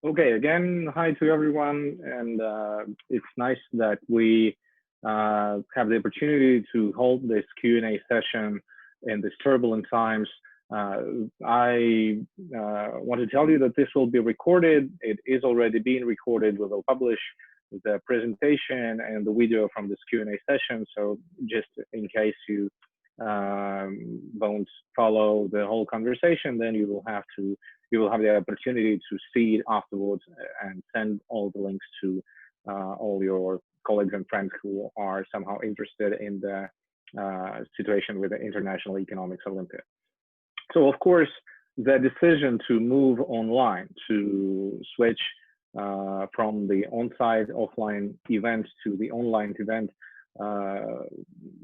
Okay, again, hi to everyone, and it's nice that we have the opportunity to hold this Q&A session in these turbulent times. I want to tell you that this will be recorded. It is already being recorded. We will publish the presentation and the video from this Q&A session. So just in case you won't follow the whole conversation, then you will have the opportunity to see it afterwards and send all the links to all your colleagues and friends who are somehow interested in the situation with the International Economics Olympiad. So of course, the decision to move online, to switch from the on-site offline event to the online event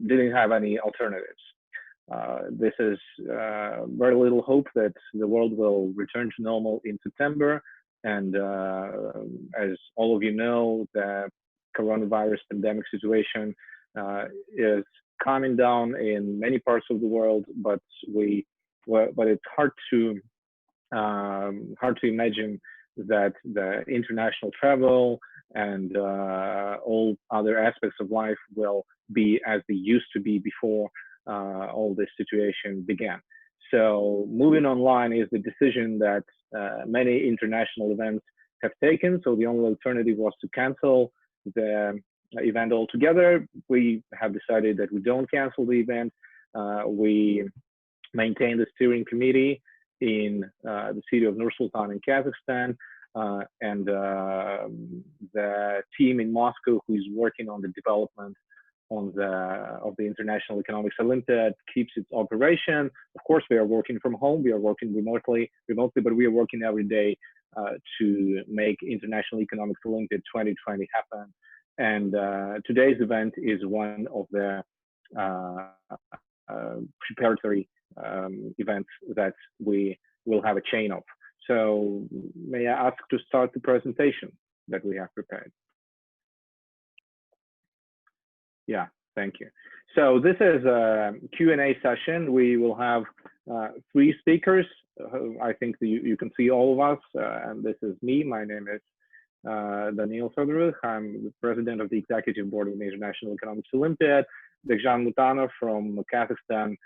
didn't have any alternatives. This is very little hope that the world will return to normal in September. And as all of you know, the coronavirus pandemic situation is calming down in many parts of the world, but it's hard to imagine that the international travel and all other aspects of life will be as they used to be before all this situation began. So moving online is the decision that many international events have taken. So the only alternative was to cancel the event altogether. We have decided that we don't cancel the event. We maintain the steering committee in the city of Nur-Sultan in Kazakhstan, and the team in Moscow who is working on the development of the International Economics Olympiad keeps its operation. Of course, we are working from home. We are working remotely, but we are working every day to make International Economics Olympiad 2020 happen. And today's event is one of the preparatory events that we will have a chain of. So may I ask to start the presentation that we have prepared? Yeah, thank you. So this is a Q&A session. We will have 3 speakers. I think you can see all of us. And this is me. My name is Danil Fedorovykh. I'm the president of the Executive Board of the International Economics Olympiad. Bekzhan Mutanov from Kazakhstan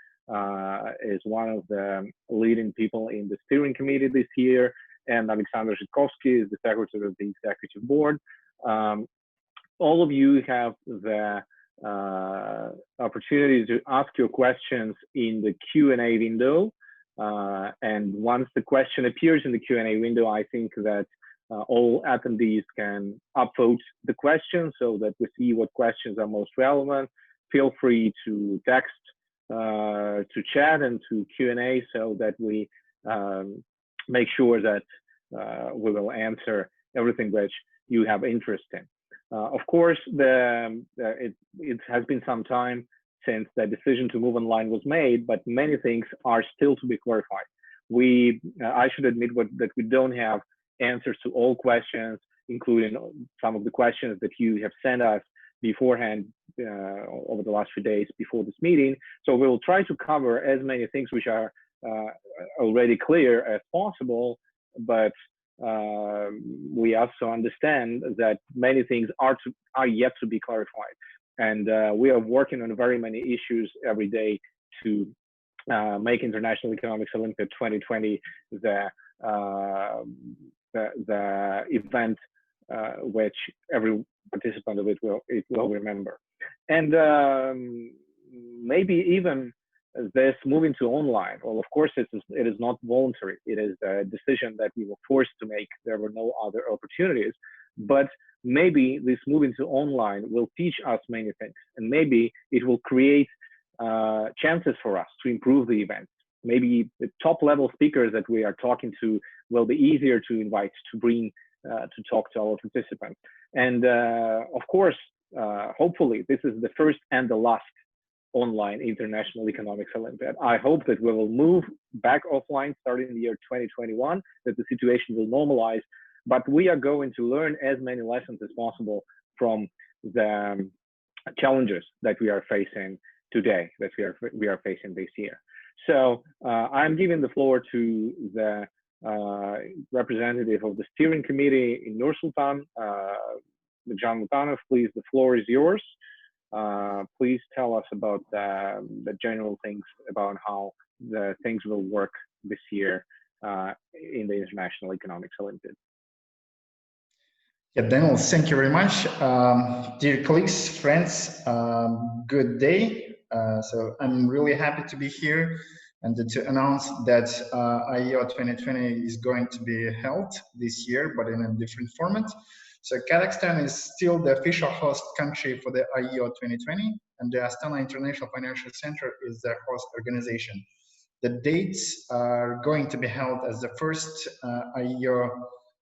is one of the leading people in the steering committee this year. And Alexandr Zhitkovsky is the secretary of the Executive Board. All of you have the opportunity to ask your questions in the Q&A window. And once the question appears in the Q&A window, I think that all attendees can upvote the question so that we see what questions are most relevant. Feel free to text, to chat, and to Q&A so that we make sure that we will answer everything which you have interest in. Of course, it has been some time since the decision to move online was made, but many things are still to be clarified. I should admit that we don't have answers to all questions, including some of the questions that you have sent us beforehand over the last few days before this meeting. So we will try to cover as many things which are already clear as possible, but we also understand that many things are yet to be clarified. And we are working on very many issues every day to make International Economics Olympiad 2020 the event which every participant of it will remember. And maybe even this moving to online, well, of course, it is not voluntary. It is a decision that we were forced to make. There were no other opportunities. But maybe this moving to online will teach us many things. And maybe it will create chances for us to improve the event. Maybe the top-level speakers that we are talking to will be easier to invite, to bring, to talk to our participants. And of course, hopefully, this is the first and the last online International Economics Olympiad. I hope that we will move back offline starting in the year 2021, that the situation will normalize, but we are going to learn as many lessons as possible from the challenges that we are facing today, that we are facing this year. So I'm giving the floor to the representative of the steering committee in Nur-Sultan, Bekzhan Mutanov. Please, the floor is yours. Please tell us about the general things about how the things will work this year in the International Economics Olympiad. Yeah, Danil, thank you very much. Dear colleagues, friends, good day. So I'm really happy to be here and to announce that IEO 2020 is going to be held this year, but in a different format. So Kazakhstan is still the official host country for the IEO 2020, and the Astana International Financial Center is the host organization. The dates are going to be held as the first IEO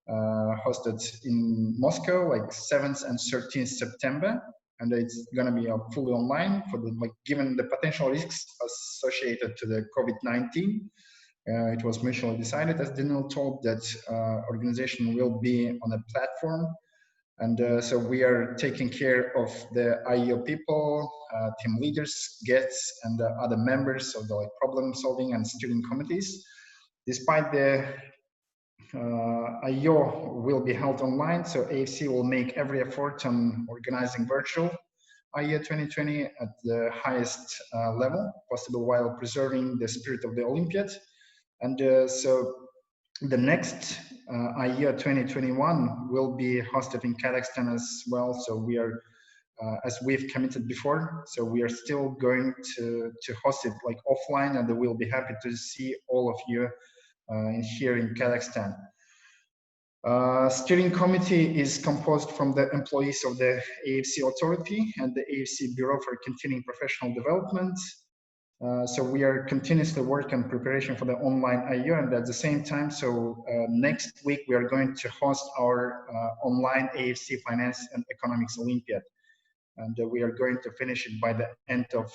hosted in Moscow, like 7th and 13th September, and it's going to be fully online for the given the potential risks associated to the COVID-19. It was mutually decided, as Danil told, that organization will be on a platform, and so we are taking care of the IEO people, team leaders, guests, and other members of the problem solving and steering committees. Despite the IEO will be held online, so AIFC will make every effort on organizing virtual IEO 2020 at the highest level possible while preserving the spirit of the Olympiad. And so the next IEO 2021 will be hosted in Kazakhstan as well. So we are, as we've committed before, so we are still going to host it like offline, and we'll be happy to see all of you here in Kazakhstan. Steering committee is composed from the employees of the AIFC authority and the AIFC Bureau for Continuing Professional Development. So we are continuously working on preparation for the online IEO, and at the same time, so next week we are going to host our online AIFC Finance and Economics Olympiad, and we are going to finish it by the end of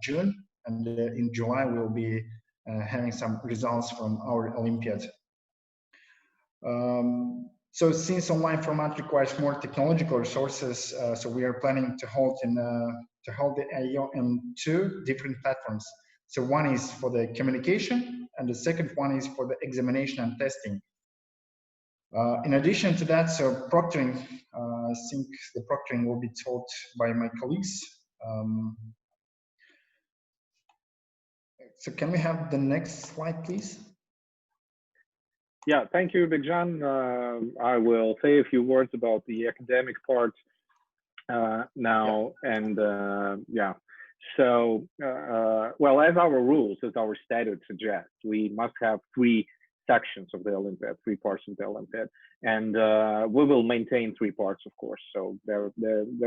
June, and in July we'll be having some results from our Olympiad. So since online format requires more technological resources, so we are planning to hold the IEO in 2 different platforms. So one is for the communication, and the second one is for the examination and testing. In addition to that, so proctoring, I think the proctoring will be taught by my colleagues. So can we have the next slide, please? Yeah, thank you, Bekzhan. I will say a few words about the academic part now, and yeah. So, well, as our rules, as our statute suggests, we must have 3 sections of the Olympiad, 3 parts of the Olympiad, and we will maintain 3 parts, of course. So there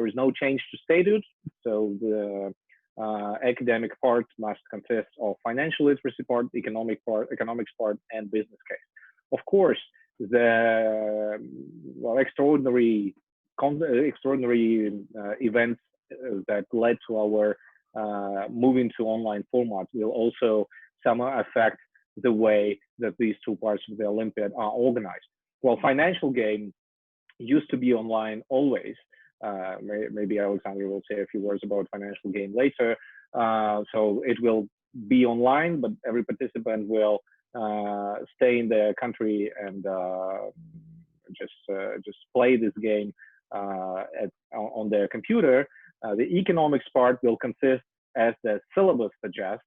is no change to statute. So the academic part must consist of financial literacy part, economics part, and business case. Of course, the extraordinary events that led to our moving to online format will also somehow affect the way that these 2 parts of the Olympiad are organized. Well, financial game used to be online always. Maybe Alexandr will say a few words about financial game later. So it will be online, but every participant will stay in their country and just play this game on their computer. The economics part will consist, as the syllabus suggests.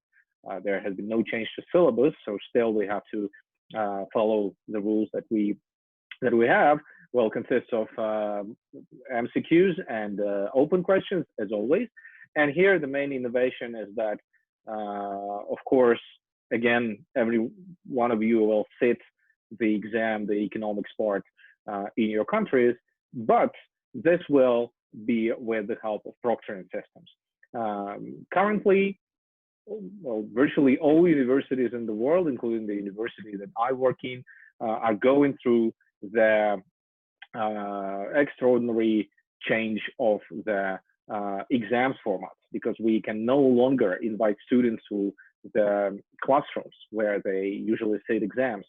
There has been no change to syllabus, so still we have to follow the rules that we have. Will consist of MCQs and open questions, as always. And here the main innovation is that, of course, again, every one of you will sit the exam, the economics part, in your countries, but this will be with the help of proctoring systems. Currently, well, virtually all universities in the world, including the university that I work in, are going through the extraordinary change of the exams formats, because we can no longer invite students to the classrooms where they usually sit exams.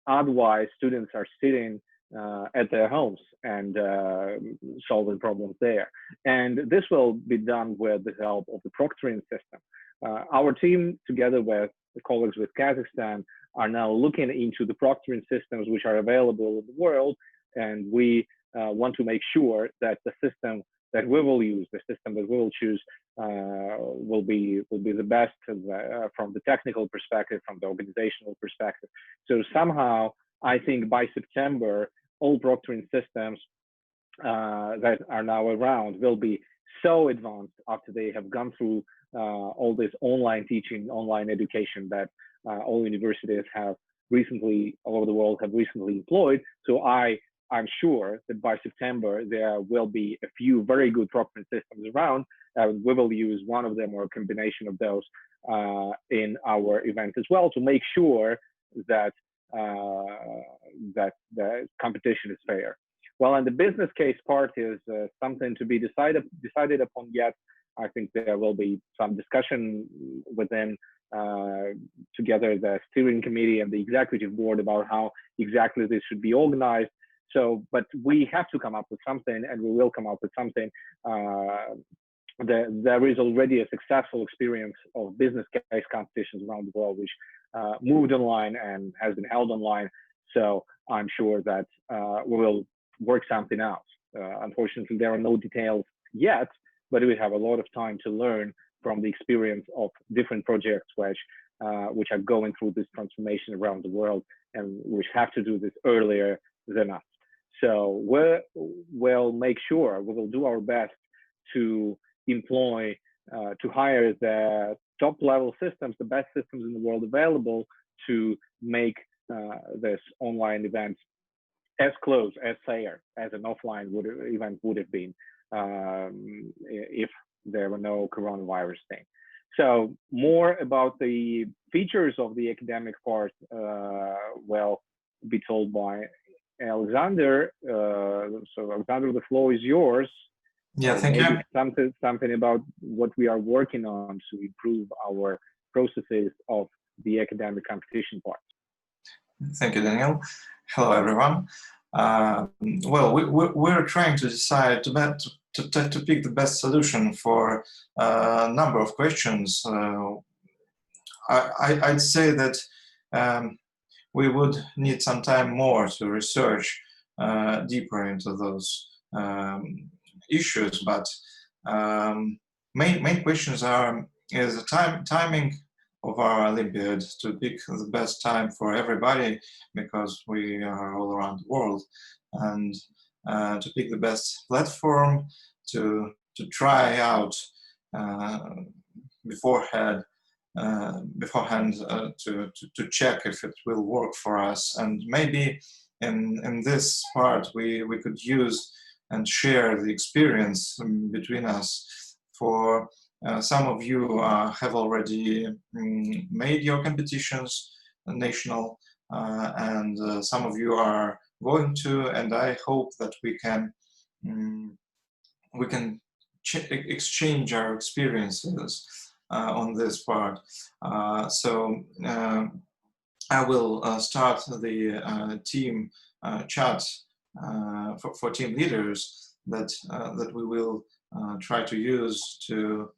Otherwise, students are sitting at their homes and solving problems there. And this will be done with the help of the proctoring system. Our team, together with the colleagues with Kazakhstan, are now looking into the proctoring systems which are available in the world, and we want to make sure that the system that we will use, the system that we will choose, will be the best from the technical perspective, from the organizational perspective. So somehow, I think by September, all proctoring systems that are now around will be so advanced after they have gone through all this online teaching, online education that all universities have recently, all over the world, have recently employed. So I'm sure that by September, there will be a few very good proctoring systems around. We will use one of them or a combination of those in our event as well to make sure that that the competition is fair. Well, and the business case part is something to be decided upon yet. I think there will be some discussion within together the steering committee and the executive board about how exactly this should be organized. So, but we have to come up with something, and we will come up with something. There is already a successful experience of business case competitions around the world, which moved online and has been held online. So I'm sure that we will work something out. Unfortunately, there are no details yet, but we have a lot of time to learn from the experience of different projects which are going through this transformation around the world and which have to do this earlier than us. So we'll make sure, we will do our best to employ, to hire the top level systems, the best systems in the world available to make this online event as close, as fair as an offline event would have been if there were no coronavirus thing. So more about the features of the academic part will be told by Alexandr. So Alexandr, the floor is yours. Yeah, thank you. Something about what we are working on to improve our processes of the academic competition part. Thank you, Danil. Hello, everyone. Well, we're trying to decide to pick the best solution for a number of questions. I'd say that we would need some time more to research deeper into those issues, but main questions is the timing of our Olympiad, to pick the best time for everybody because we are all around the world, and to pick the best platform to try out beforehand to check if it will work for us. And maybe in this part we could use and share the experience between us. For some of you have already made your competitions national, and some of you are going to, and I hope that we can exchange our experiences on this part. So I will start the team chat for team leaders that we will try to use to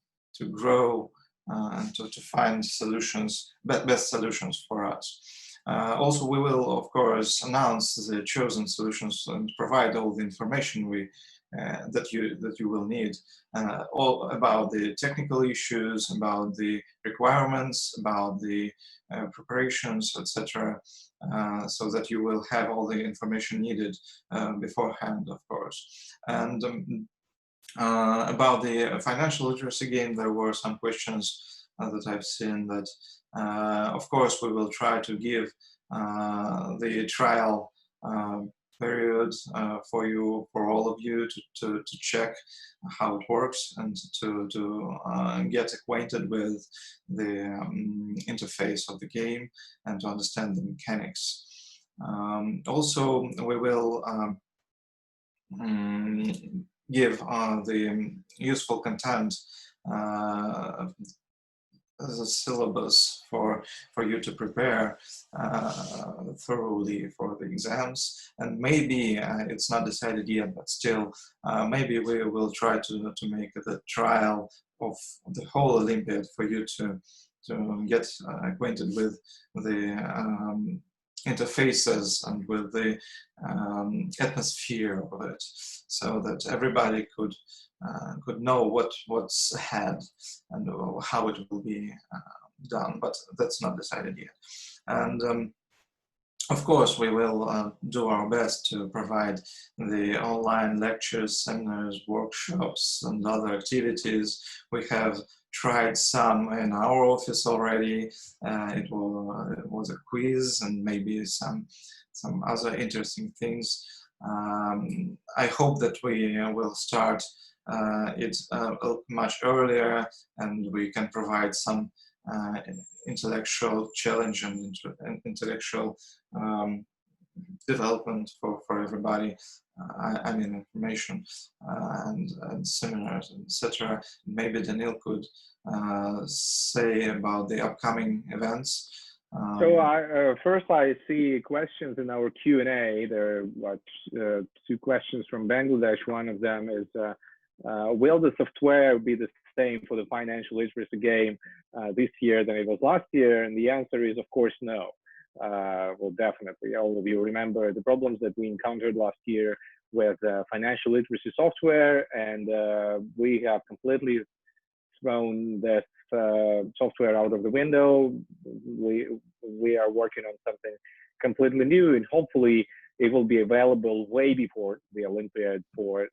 grow and to find solutions, best solutions for us. Also, we will, of course, announce the chosen solutions and provide all the information that you will need, all about the technical issues, about the requirements, about the preparations, etc., so that you will have all the information needed beforehand, of course. And about the financial literacy game, there were some questions that I've seen that, of course, we will try to give the trial period for all of you to check how it works and to get acquainted with the interface of the game and to understand the mechanics. Also, we will give the useful content a syllabus for you to prepare thoroughly for the exams. And maybe it's not decided yet, but still maybe we will try to make the trial of the whole Olympiad for you to get acquainted with the interfaces and with the atmosphere of it, so that everybody could know what's ahead and how it will be done. But that's not decided yet. And of course, we will do our best to provide the online lectures, seminars, workshops, and other activities. We have tried some in our office already. It was a quiz and maybe some other interesting things. I hope that we will start it much earlier, and we can provide some intellectual challenge and intellectual development for everybody. I mean, information and seminars, etc. Maybe Danil could say about the upcoming events. So first I see questions in our Q&A. There are two questions from Bangladesh. One of them is, will the software be the same for the financial literacy game this year than it was last year? And the answer is, of course, no. Well, definitely. All of you remember the problems that we encountered last year with financial literacy software, and we have completely thrown this software out of the window. We are working on something completely new, and hopefully it will be available way before the Olympiad for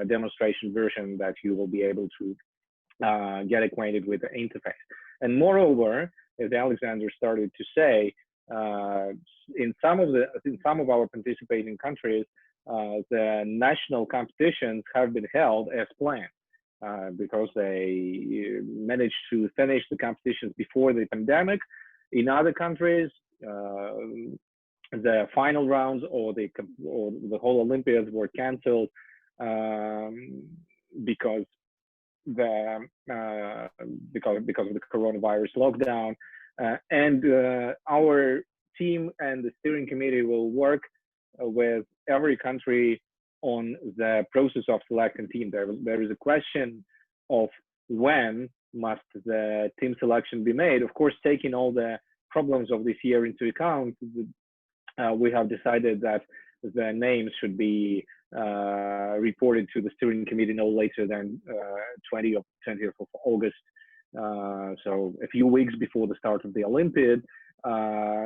demonstration version that you will be able to get acquainted with the interface. And moreover, as Alexandr started to say, in some of our participating countries, the national competitions have been held as planned because they managed to finish the competitions before the pandemic. In other countries, the final rounds or the whole Olympiads were canceled because of the coronavirus lockdown, and our team and the steering committee will work with every country on the process of selecting team. There is a question of when must the team selection be made. Of course, taking all the problems of this year into account, we have decided that the names should be reported to the steering committee no later than 20th of August. So a few weeks before the start of the Olympiad.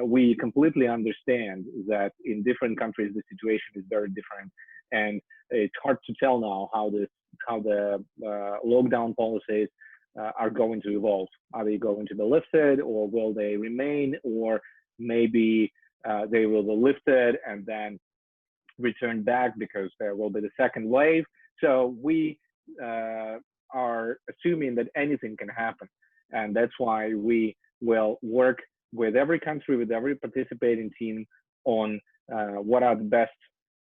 We completely understand that in different countries the situation is very different, and it's hard to tell now how the lockdown policies are going to evolve. Are they going to be lifted, or will they remain, or maybe they will be lifted and then return back because there will be the second wave? So we are assuming that anything can happen, and that's why we will work with every country, with every participating team on what are the best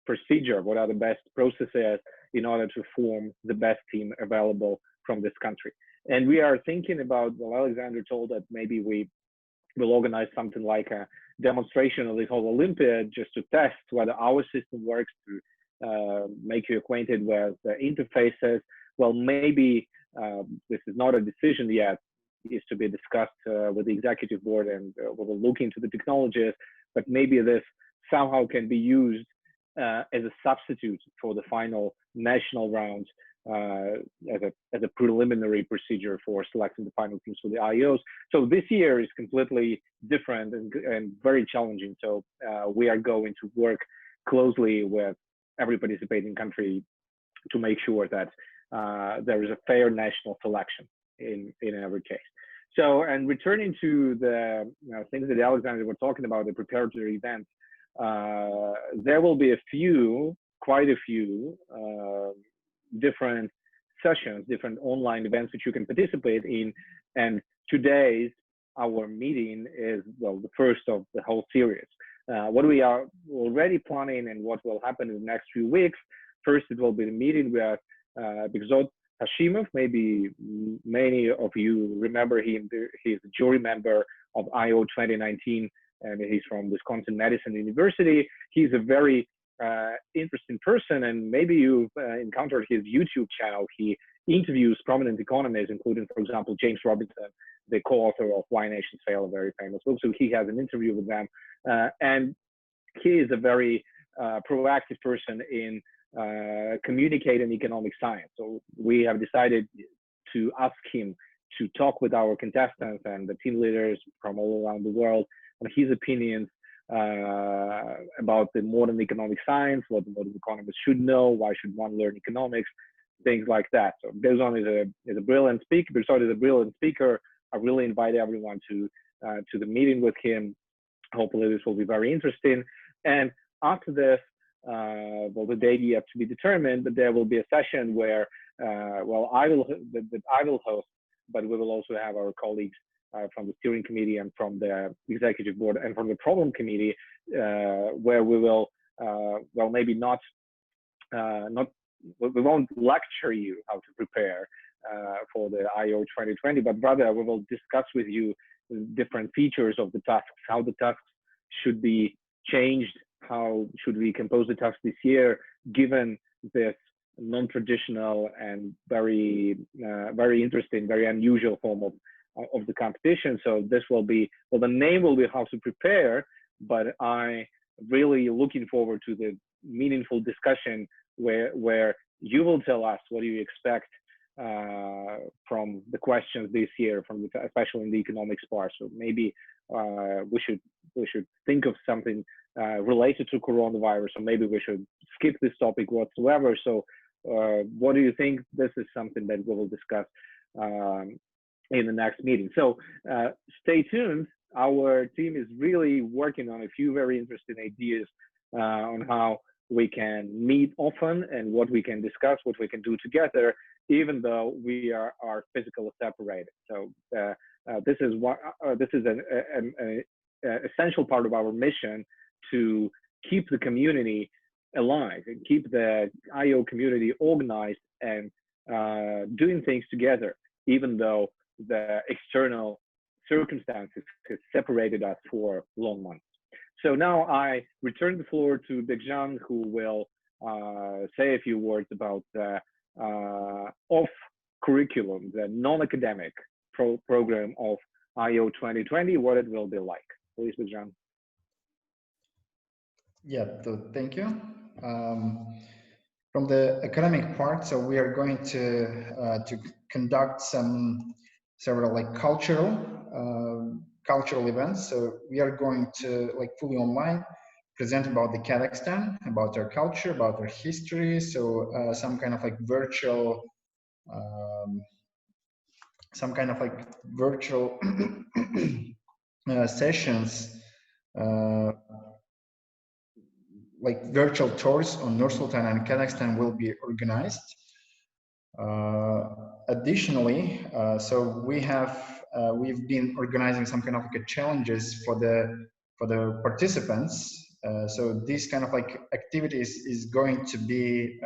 procedure, what are the best processes in order to form the best team available from this country. And we are thinking about, well, Alexandr told that maybe we will organize something like a demonstration of the whole Olympiad just to test whether our system works, to make you acquainted with the interfaces. Well, maybe this is not a decision yet, is to be discussed with the executive board, and we will look into the technologies, but maybe this somehow can be used as a substitute for the final national rounds, as a preliminary procedure for selecting the final teams for the IEOs. So this year is completely different and very challenging. So we are going to work closely with every participating country to make sure that there is a fair national selection in every case. So, and returning to the things that Alexandr were talking about, the preparatory events, there will be quite a few different sessions, different online events that you can participate in. And today's our meeting is, well, the first of the whole series. What we are already planning and what will happen in the next few weeks. First, it will be the meeting with Bekzhan Hashimov. Maybe many of you remember him. He's a jury member of IEO 2019, and he's from Wisconsin Madison University. He's a very interesting person, and maybe you've encountered his YouTube channel. He interviews prominent economists, including, for example, James Robinson, the co-author of Why Nations Fail, a very famous book. So he has an interview with them, and he is a very proactive person in communicating economic science. So we have decided to ask him to talk with our contestants and the team leaders from all around the world on his opinions about the modern economic science, what the modern economists should know, why should one learn economics, things like that. So Bekzhan is a brilliant speaker. Bekzhan is a brilliant speaker. I really invite everyone to the meeting with him. Hopefully this will be very interesting. And after this, well, the date yet to be determined, but there will be a session where, well, I will host, but we will also have our colleagues from the steering committee and from the executive board and from the problem committee, where we will, well, maybe not, we won't lecture you how to prepare for the IEO 2020, but rather we will discuss with you different features of the tasks, how the tasks should be changed, how should we compose the tasks this year, given this non-traditional and very, very interesting, very unusual form of the competition. So this will be, well, the name will be How to Prepare, but I really looking forward to the meaningful discussion where you will tell us what do you expect from the questions this year, from the, especially in the economics part. So maybe we should think of something related to coronavirus, or maybe we should skip this topic whatsoever. So what do you think? This is something that we will discuss in the next meeting. So stay tuned. Our team is really working on a few very interesting ideas on how we can meet often and what we can discuss, what we can do together, even though we are physically separated. So this is what this is an essential part of our mission to keep the community alive and keep the IEO community organized and doing things together, even though the external circumstances have separated us for long months. So now I return the floor to Bekzhan, who will say a few words about the off curriculum, the non-academic program of IEO 2020, what it will be like. Please, Bekzhan. Yeah, so thank you. From the academic part, so we are going to conduct several like cultural events. So we are going to like fully online present about the Kazakhstan, about our culture, about our history. So some kind of like virtual sessions, like virtual tours on Nur-Sultan and Kazakhstan will be organized. Additionally, so we've been organizing some kind of like challenges for the participants. So this kind of like activities is going to be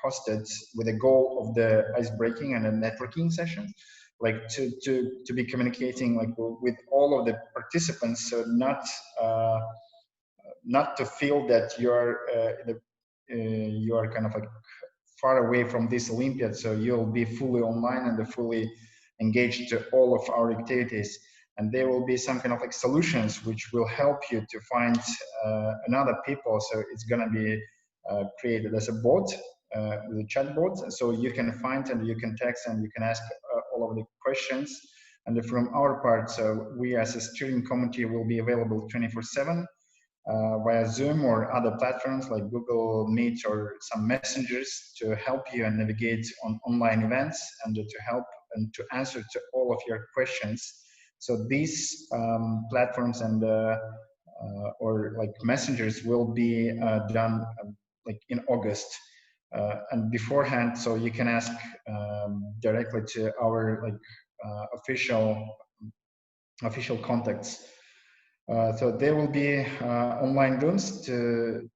hosted with the goal of the ice breaking and a networking session, like to be communicating like with all of the participants. So not to feel that you are kind of like far away from this Olympiad, so you'll be fully online and fully engaged to all of our activities. And there will be some kind of like solutions which will help you to find another people. So it's gonna be created as a bot, with a chat bot, so you can find and you can text and you can ask all of the questions. And from our part, so we as a steering committee will be available 24/7. Via Zoom or other platforms like Google Meet or some messengers to help you and navigate on online events and to help and to answer to all of your questions. So these platforms and or like messengers will be done like in August and beforehand, so you can ask directly to our like official contacts. So there will be online rooms to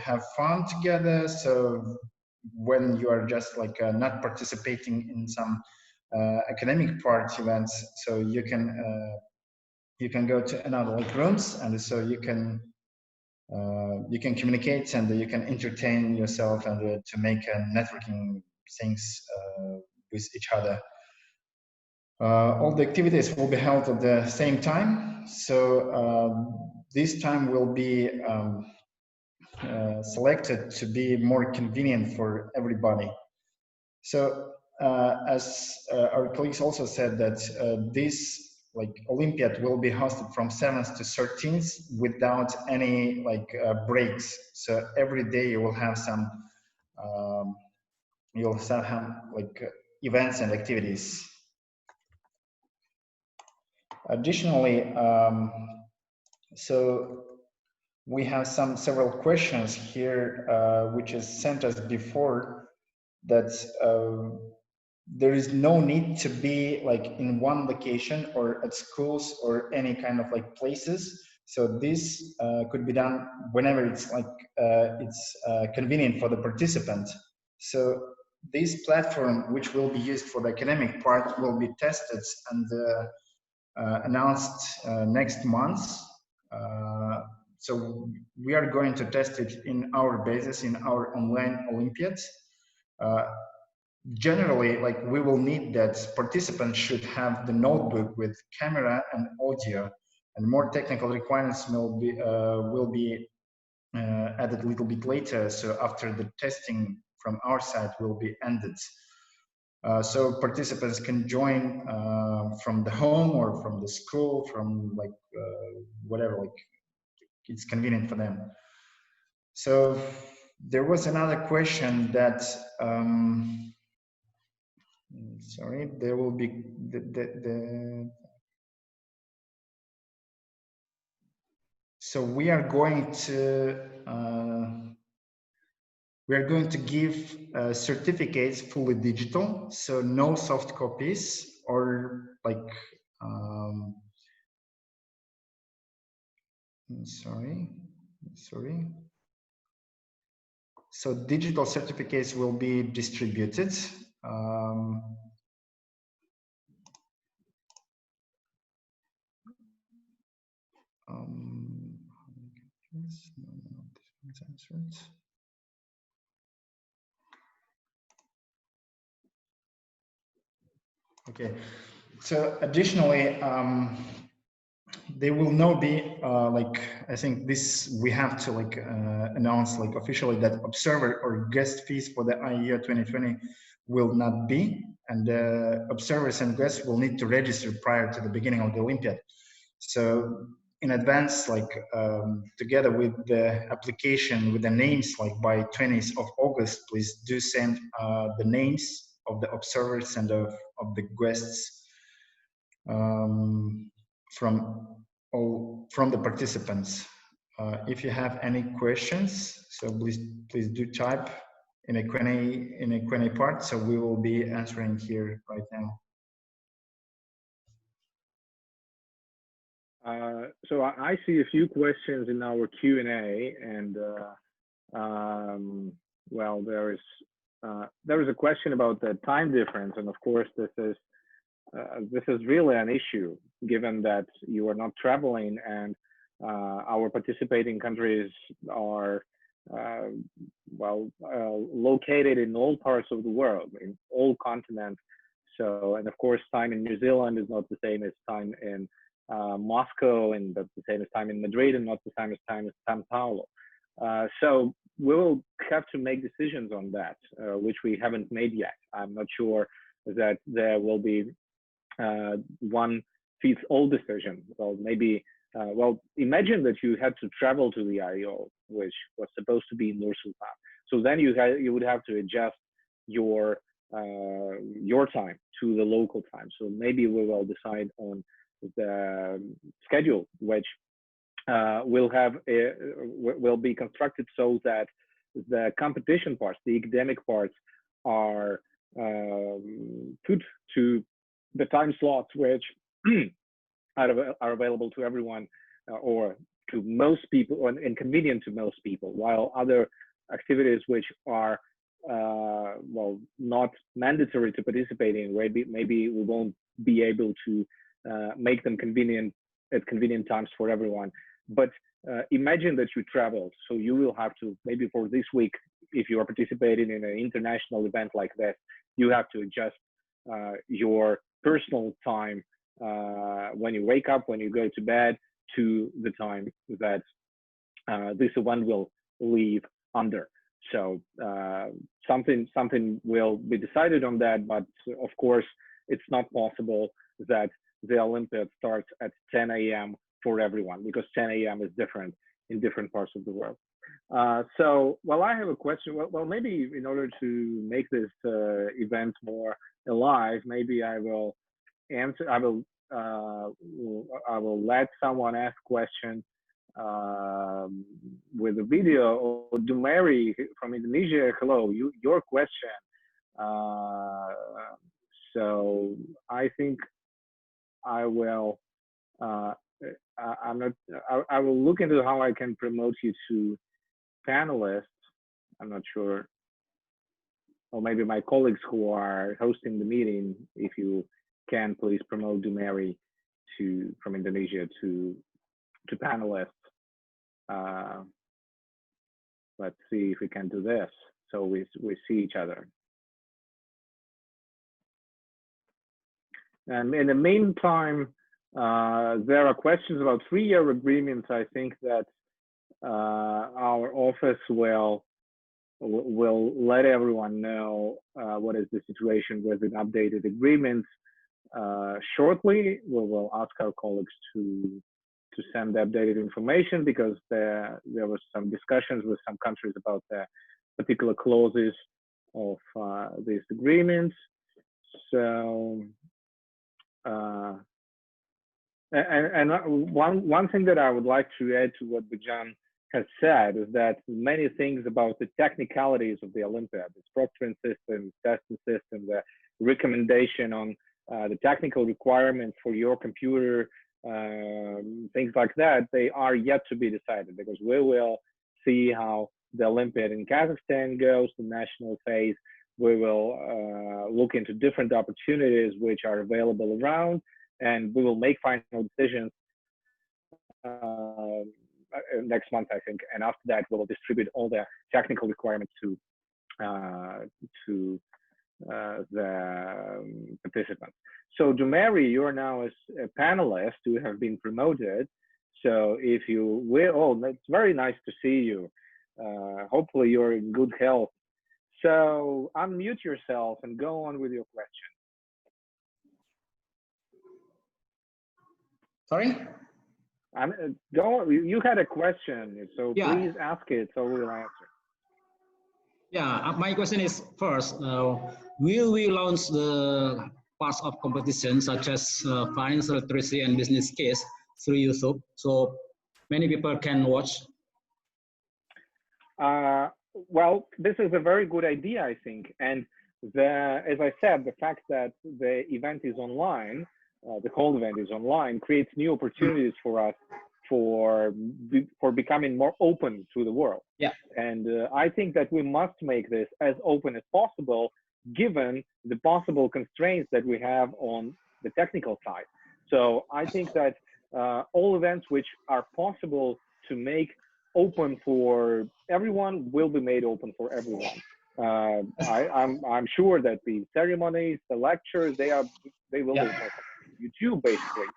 have fun together. So when you are just like not participating in some academic part events, so you can go to another like rooms, and so you can communicate and you can entertain yourself and to make networking things with each other. All the activities will be held at the same time, so this time will be selected to be more convenient for everybody. So as our colleagues also said, that this like Olympiad will be hosted from 7th to 13th without any like breaks. So every day you will have some you'll have like events and activities. Additionally, so we have several questions here which is sent us before, that there is no need to be like in one location or at schools or any kind of like places. So this could be done whenever it's like convenient for the participant. So this platform, which will be used for the academic part, will be tested and announced next month. So we are going to test it in our bases, in our online Olympiads. Generally, like we will need that participants should have the notebook with camera and audio, and more technical requirements will be added a little bit later. So after the testing from our side will be ended. So participants can join from the home or from the school, from like whatever, like it's convenient for them. So there was another question that sorry, there will be so we are going to give certificates fully digital, so no soft copies or like sorry. So digital certificates will be distributed. Okay, so additionally, there will not be like, I think this we have to like announce like officially that observer or guest fees for the IEO 2020 will not be, and observers and guests will need to register prior to the beginning of the Olympiad. So in advance, like together with the application with the names, like by 20th of August, please do send the names of the observers and of the guests from the participants. If you have any questions, so please do type in a Q&A part, so we will be answering here right now. So I see a few questions in our Q&A, and well, there is a question about the time difference, and of course this is really an issue, given that you are not traveling, and our participating countries are located in all parts of the world, in all continents. So, and of course, time in New Zealand is not the same as time in Moscow, and that's the same as time in Madrid, and not the same as time in Sao Paulo. So we will have to make decisions on that, which we haven't made yet. I'm not sure that there will be one fits all decision. Well, maybe, well, imagine that you had to travel to the IEO, which was supposed to be in Nur-Sultan. So then you would have to adjust your time to the local time. So maybe we will decide on the schedule, which will be constructed so that the competition parts, the academic parts, are put to the time slots which are available to everyone, or to most people, or inconvenient to most people, while other activities which are well, not mandatory to participate in. Maybe we won't be able to make them convenient at convenient times for everyone. But imagine that you traveled, so you will have to, maybe for this week, if you are participating in an international event like that, you have to adjust your personal time when you wake up, when you go to bed, to the time that this event will leave under. So something will be decided on that, but of course, it's not possible that the Olympiad starts at 10 a.m. for everyone, because 10 a.m. is different in different parts of the world. So, well, I have a question. Well, maybe in order to make this event more alive, maybe I will answer. I will let someone ask questions with a video. Dumari from Indonesia, hello. Your question. So I think I will. I will look into how I can promote you to panelists. I'm not sure, or maybe my colleagues who are hosting the meeting, if you can please promote Dumari from Indonesia to panelists. Let's see if we can do this, so we see each other. And in the meantime, there are questions about 3-year agreements. I think that our office will let everyone know what is the situation with the updated agreements. Shortly, we will ask our colleagues to send the updated information, because there was some discussions with some countries about the particular clauses of these agreements. So, and one thing that I would like to add to what Bekzhan has said is that many things about the technicalities of the Olympiad, the proctoring system, testing system, the recommendation on the technical requirements for your computer, things like that, they are yet to be decided, because we will see how the Olympiad in Kazakhstan goes, the national phase. We will look into different opportunities which are available around, and we will make final decisions next month, I think. And after that, we will distribute all the technical requirements to the participants. So Dumari, you are now a panelist. You have been promoted. So if you will, it's very nice to see you. Hopefully you're in good health. So unmute yourself and go on with your question. Sorry? Go on. You had a question, so yeah. Please ask it, so we'll answer. Yeah, my question is first, will we launch the parts of competition such as financial literacy and business case through YouTube, so many people can watch? Well, this is a very good idea, I think. And as I said, the fact that the event is online, the whole event is online, creates new opportunities for us for becoming more open to the world. Yeah. And I think that we must make this as open as possible, given the possible constraints that we have on the technical side. So I think that all events which are possible to make open for everyone will be made open for everyone. I'm sure that the ceremonies, the lectures, they will be open on YouTube, basically.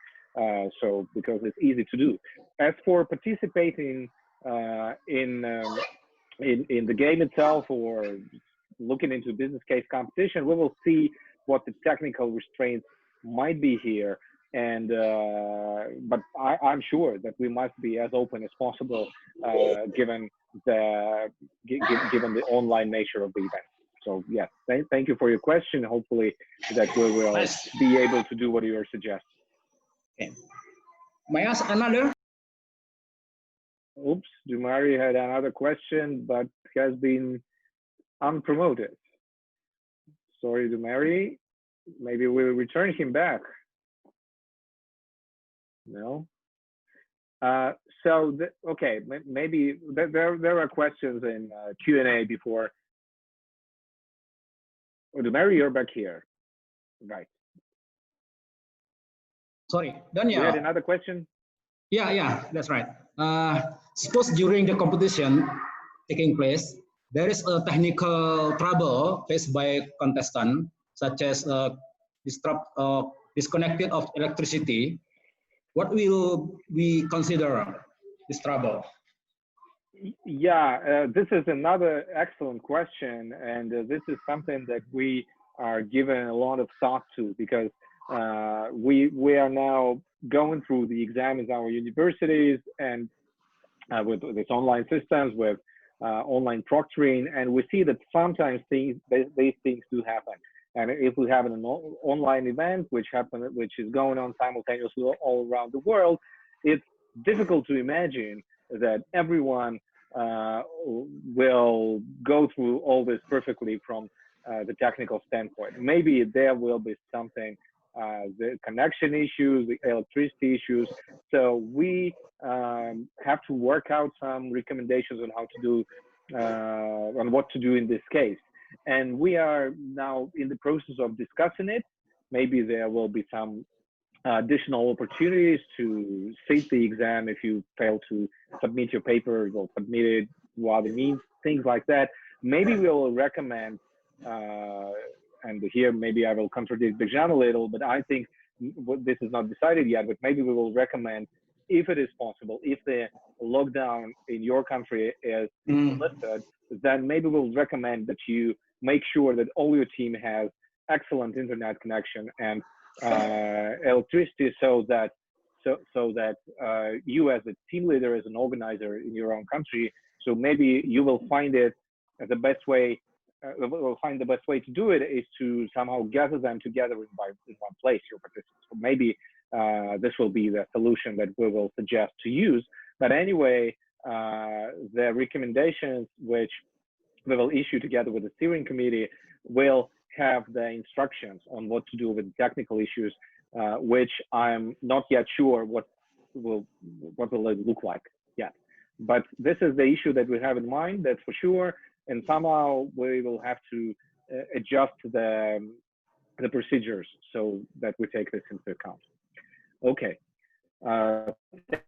So because it's easy to do. As for participating in the game itself, or looking into business case competition, we will see what the technical restraints might be here. And but I'm sure that we must be as open as possible, given the online nature of the event. So yes, thank you for your question. Hopefully that we will be able to do what you are suggesting. Okay. May I ask another? Oops, Dumari had another question, but has been unpromoted. Sorry, Dumari. Maybe we'll return him back. No. Okay, maybe there are questions in Q&A before Mary, you're back here. Right. Sorry, You Daniel. had another question? Yeah, that's right. Suppose during the competition taking place, there is a technical trouble faced by contestant, such as disconnected of electricity. What will we consider this trouble? Yeah, this is another excellent question, and this is something that we are giving a lot of thought to, because we are now going through the exam in our universities and with this online systems, with online proctoring, and we see that sometimes these things do happen. And if we have an online event which is going on simultaneously all around the world, it's difficult to imagine that everyone will go through all this perfectly from the technical standpoint. Maybe there will be something, the connection issues, the electricity issues. So we have to work out some recommendations on how to do, on what to do in this case. And we are now in the process of discussing it. Maybe there will be some additional opportunities to sit the exam if you fail to submit your paper or submit it while it means, things like that. Maybe we will recommend, and here maybe I will contradict Bekzhan a little, but I think this is not decided yet, but maybe we will recommend, if it is possible, if the lockdown in your country is lifted, then maybe we'll recommend that you make sure that all your team has excellent internet connection and electricity, so that you as a team leader, as an organizer in your own country, so maybe you will find it the best way. Will find the best way to do it is to somehow gather them together in one place, your participants. So maybe this will be the solution that we will suggest to use. But anyway, the recommendations which we will issue together with the steering committee will have the instructions on what to do with technical issues, which I'm not yet sure what will it look like yet. But this is the issue that we have in mind, that's for sure. And somehow we will have to adjust the procedures so that we take this into account. Okay.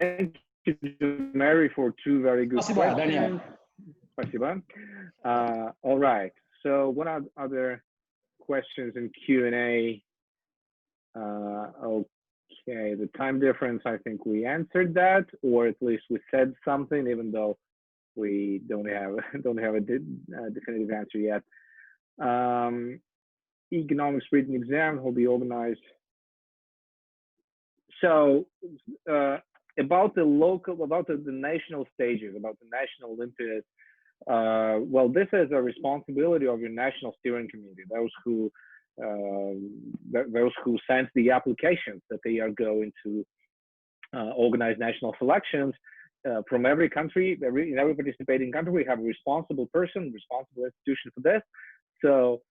Thank you, Mary, for two very good questions. Spasiba. All right. So what are other questions in Q&A? Okay, the time difference, I think we answered that, or at least we said something, even though we don't have a definitive answer yet. Economics written exam will be organized. So about the national stages, about the national Olympiads, well, this is a responsibility of your national steering committee, those who send the applications that they are going to organize national selections. From every country, in every participating country, we have a responsible person, responsible institution for this. So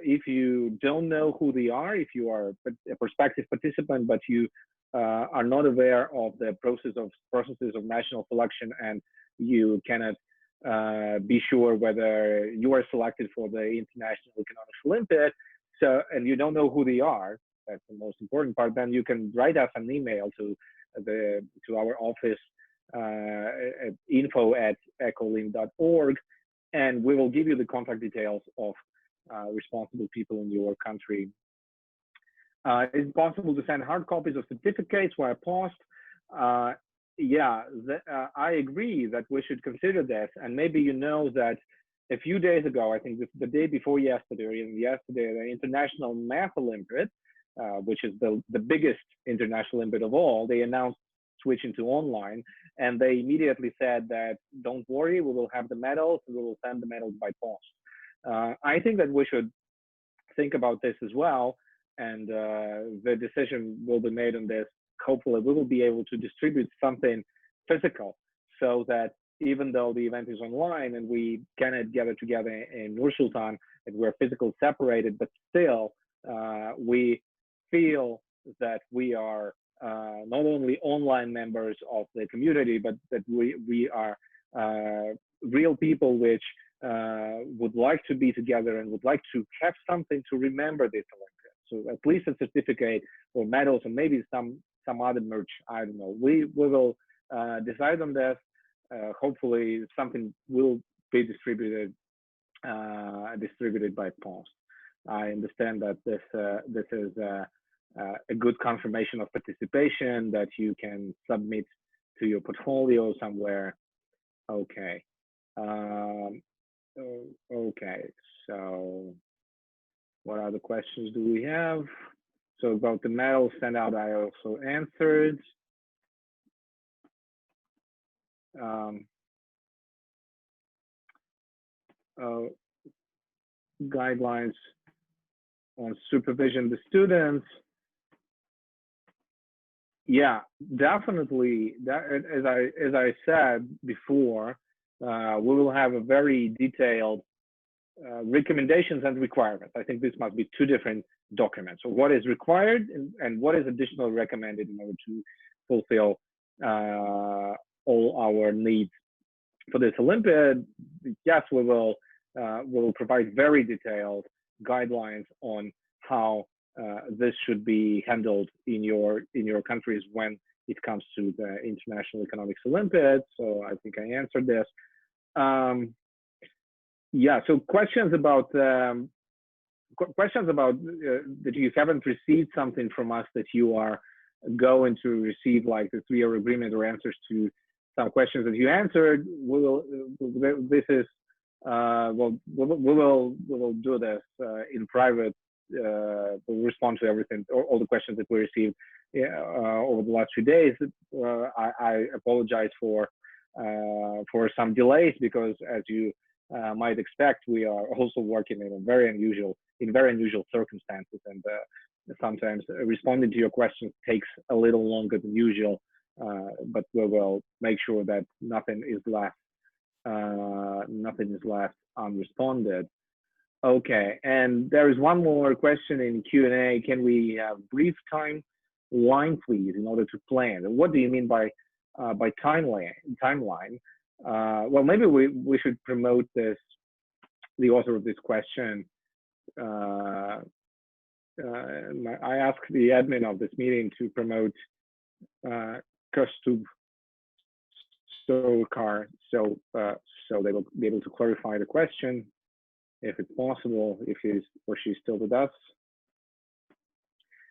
if you don't know who they are, if you are a prospective participant, but you are not aware of the processes of national selection, and you cannot be sure whether you are selected for the International Economics Olympiad, and you don't know who they are, that's the most important part, then you can write us an email to our office, info@ecolim.org, and we will give you the contact details of responsible people in your country. It's possible to send hard copies of certificates via post. Yeah, I agree that we should consider this, and maybe you know that a few days ago, I think the day before yesterday, or even yesterday, the International Math Olympiad, which is the biggest international Olympiad of all, they announced switching to online, and they immediately said that don't worry, we will have the medals, we will send the medals by post. I think that we should think about this as well, and the decision will be made on this. Hopefully we will be able to distribute something physical, so that even though the event is online and we cannot gather together in Nur-Sultan and we're physically separated, but still we feel that we are not only online members of the community, but that we are real people which would like to be together and would like to have something to remember this Olympiad. So at least a certificate or medals, or maybe some other merch. I don't know. We will decide on this. Hopefully, something will be distributed by post. I understand that this is a good confirmation of participation that you can submit to your portfolio somewhere. Okay. Okay. So, what other questions do we have? So about the medal sent out, I also answered. Guidelines on supervision the students. Yeah, definitely. That, as I said before, we will have a very detailed recommendations and requirements. I think this must be two different documents. So what is required and what is additional recommended in order to fulfill all our needs for this Olympiad. Yes, we will provide very detailed guidelines on how this should be handled in your countries when it comes to the International Economics Olympiad. So I think I answered this. Yeah. So questions about that you haven't received something from us that you are going to receive, like the 3-year agreement or answers to some questions that you answered. We will do this in private. We'll respond to everything, all the questions that we received over the last few days. I apologize for some delays because, as you might expect, we are also working in very unusual circumstances, and sometimes responding to your questions takes a little longer than usual. But we will make sure that nothing is left unresponded. Okay, and there is one more question in Q&A. Can we have brief timeline, please, in order to plan? What do you mean by timeline? Well, maybe we should promote this. The author of this question. I asked the admin of this meeting to promote Kostub Stokar, so they will be able to clarify the question, if it's possible, if he's or she's still with us.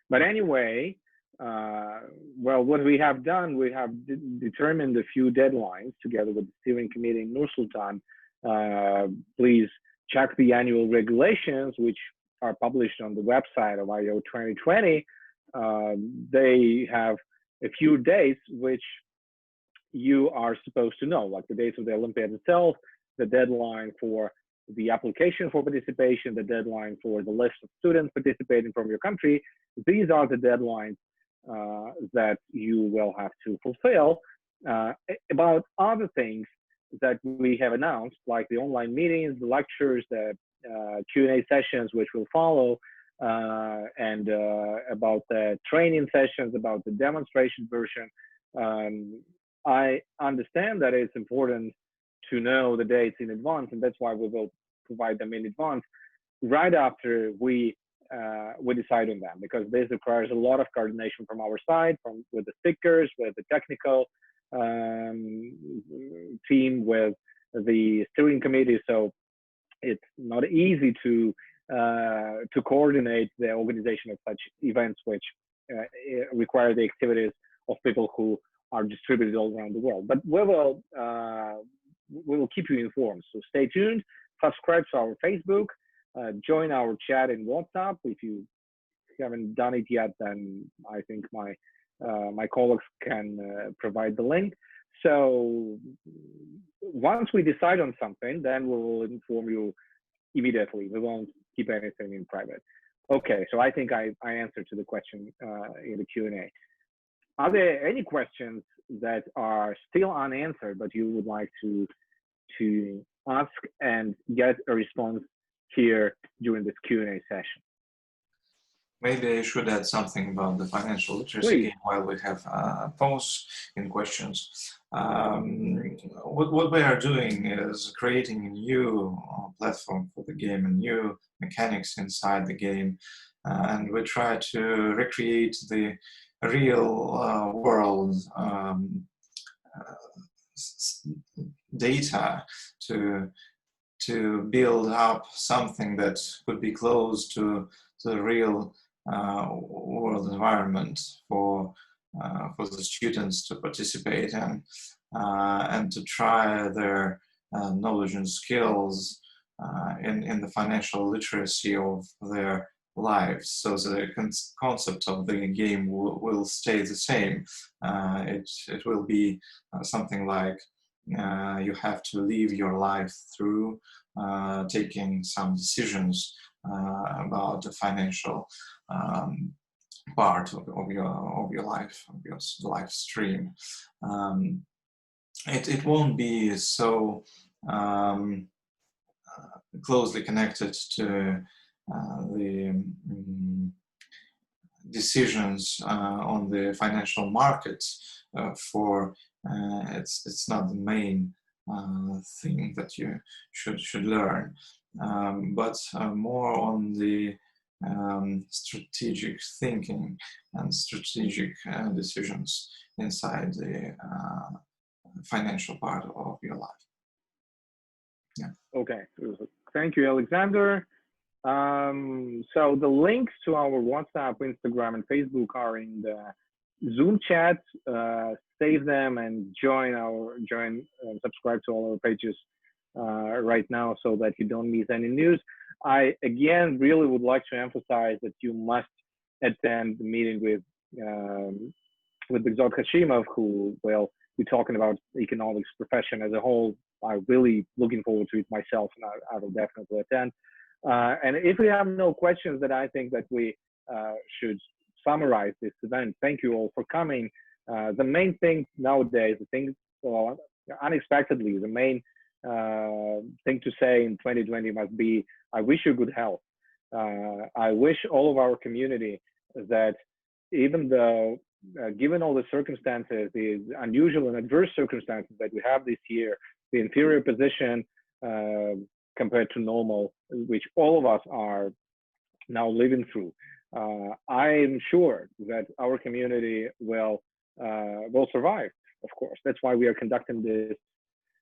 But anyway, well, what we have done, we have determined a few deadlines together with the steering committee in Nur-Sultan. Please check the annual regulations, which are published on the website of IEO 2020. They have a few dates which you are supposed to know, like the dates of the Olympiad itself, the deadline for the application for participation, the deadline for the list of students participating from your country. These are the deadlines that you will have to fulfill. About other things that we have announced, like the online meetings, the lectures, the Q&A sessions which will follow, and about the training sessions, about the demonstration version. I understand that it's important to know the dates in advance, and that's why we will provide them in advance right after we decide on them, because this requires a lot of coordination from our side, with the speakers, with the technical team, with the steering committee. So it's not easy to coordinate the organization of such events, which require the activities of people who are distributed all around the world. But we will keep you informed. So stay tuned. Subscribe to our Facebook. Join our chat in WhatsApp. If you haven't done it yet, then I think my colleagues can provide the link. So once we decide on something, then we will inform you immediately. We won't keep anything in private. Okay, so I think I answered to the question in the Q&A. Are there any questions that are still unanswered, but you would like to ask and get a response here during this Q&A session? Maybe I should add something about the financial literacy game while we have pause in questions. What we are doing is creating a new platform for the game, and new mechanics inside the game, and we try to recreate the real world data to build up something that could be close to the real world environment for the students to participate in, and to try their knowledge and skills in the financial literacy of their lives. So the concept of the game will stay the same. It will be something like you have to live your life through taking some decisions about the financial part of your life, of your life stream. It won't be so closely connected to the decisions on the financial markets. It's not the main thing that you should learn, but more on the strategic thinking and strategic decisions inside the financial part of your life. Yeah. Okay. Thank you, Alexander. So the links to our WhatsApp, Instagram, and Facebook are in the Zoom chat. Save them and join and subscribe to all our pages right now, so that you don't miss any news. I again really would like to emphasize that you must attend the meeting with Bekzhan Hashimov, who will be talking about economics profession as a whole. I'm really looking forward to it myself, and I will definitely attend. And if we have no questions, then I think that we should summarize this event. Thank you all for coming. The main thing nowadays, unexpectedly, the main thing to say in 2020 must be, I wish you good health. I wish all of our community that, even though, given all the circumstances, the unusual and adverse circumstances that we have this year, the inferior position compared to normal, which all of us are now living through, I am sure that our community will survive. Of course, that's why we are conducting this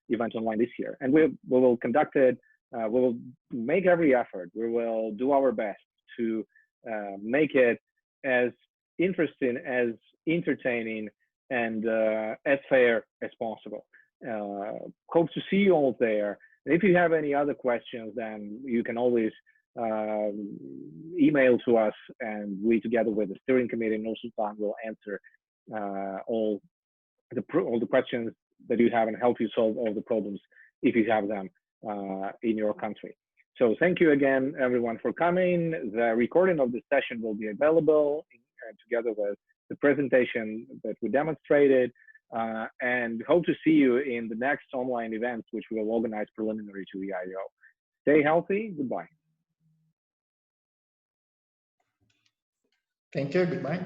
event online this year, and we will conduct it. We will make every effort. We will do our best to make it as interesting, as entertaining, and as fair as possible. Hope to see you all there. And if you have any other questions, then you can always email to us, and we, together with the steering committee in Nur-Sultan, will answer all the questions that you have and help you solve all the problems if you have them in your country. So thank you again, everyone, for coming. The recording of this session will be available together with the presentation that we demonstrated, and hope to see you in the next online events, which we will organize preliminary to the IEO. Stay healthy. Goodbye. Thank you. Goodbye.